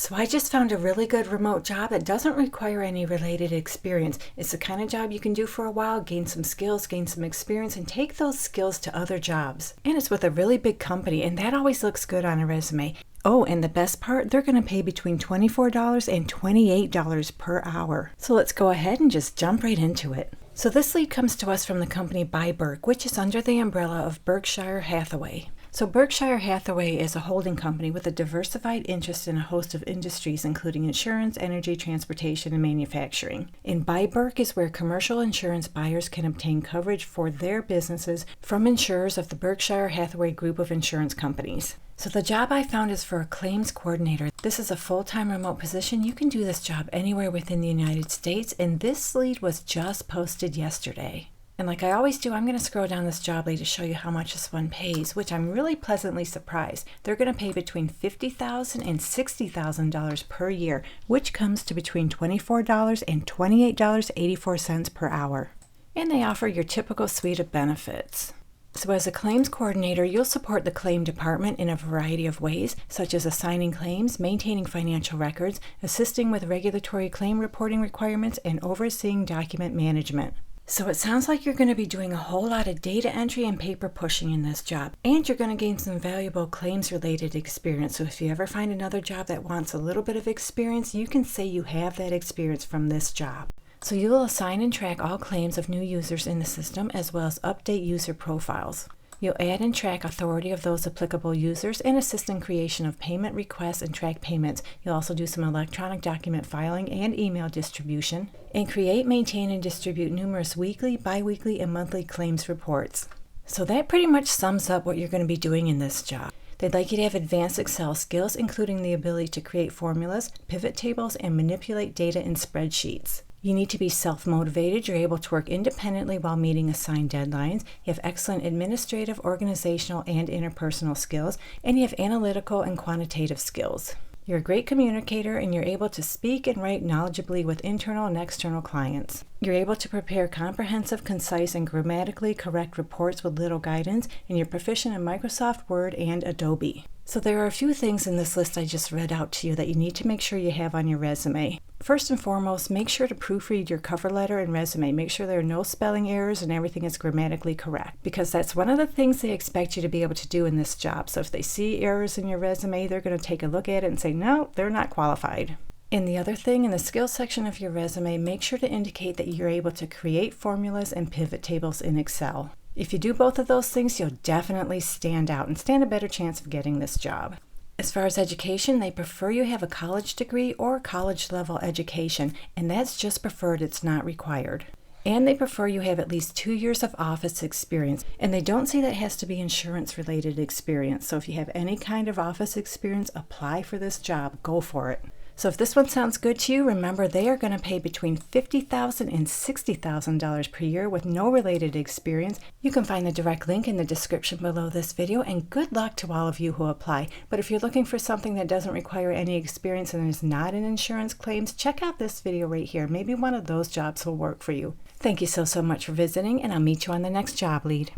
So I just found a really good remote job that doesn't require any related experience. It's the kind of job you can do for a while, gain some skills, gain some experience, and take those skills to other jobs. And it's with a really big company, and that always looks good on a resume. Oh, and the best part, they're going to pay between $24 and $28 per hour. So let's go ahead and just jump right into it. So this lead comes to us from the company by Burke, which is under the umbrella of Berkshire Hathaway. So Berkshire Hathaway is a holding company with a diversified interest in a host of industries, including insurance, energy, transportation, and manufacturing. And by Burke is where commercial insurance buyers can obtain coverage for their businesses from insurers of the Berkshire Hathaway group of insurance companies. So the job I found is for a claims coordinator. This is a full-time remote position. You can do this job anywhere within the United States, and this lead was just posted yesterday. And like I always do, I'm going to scroll down this job lead to show you how much this one pays, which I'm really pleasantly surprised. They're going to pay between $50,000 and $60,000 per year, which comes to between $24 and $28.84 per hour. And they offer your typical suite of benefits. So as a claims coordinator, you'll support the claim department in a variety of ways, such as assigning claims, maintaining financial records, assisting with regulatory claim reporting requirements, and overseeing document management. So it sounds like you're going to be doing a whole lot of data entry and paper pushing in this job. And you're going to gain some valuable claims-related experience. So if you ever find another job that wants a little bit of experience, you can say you have that experience from this job. So you will assign and track all claims of new users in the system, as well as update user profiles. You'll add and track authority of those applicable users and assist in creation of payment requests and track payments. You'll also do some electronic document filing and email distribution, and create, maintain, and distribute numerous weekly, bi-weekly, and monthly claims reports. So that pretty much sums up what you're going to be doing in this job. They'd like you to have advanced Excel skills, including the ability to create formulas, pivot tables, and manipulate data in spreadsheets. You need to be self-motivated. You're able to work independently while meeting assigned deadlines. You have excellent administrative, organizational, and interpersonal skills, and you have analytical and quantitative skills. You're a great communicator, and you're able to speak and write knowledgeably with internal and external clients. You're able to prepare comprehensive, concise, and grammatically correct reports with little guidance, and you're proficient in Microsoft Word and Adobe. So there are a few things in this list I just read out to you that you need to make sure you have on your resume. First and foremost, make sure to proofread your cover letter and resume. Make sure there are no spelling errors and everything is grammatically correct, because that's one of the things they expect you to be able to do in this job. So if they see errors in your resume, they're going to take a look at it and say, no, they're not qualified. And the other thing, in the skills section of your resume, make sure to indicate that you're able to create formulas and pivot tables in Excel. If you do both of those things, you'll definitely stand out and stand a better chance of getting this job. As far as education, they prefer you have a college degree or college-level education, and that's just preferred, it's not required. And they prefer you have at least 2 years of office experience, and they don't say that has to be insurance-related experience. So if you have any kind of office experience, apply for this job, go for it. So if this one sounds good to you, remember they are going to pay between $50,000 and $60,000 per year with no related experience. You can find the direct link in the description below this video, and good luck to all of you who apply. But if you're looking for something that doesn't require any experience and is not in insurance claims, check out this video right here. Maybe one of those jobs will work for you. Thank you so much for visiting, and I'll meet you on the next job lead.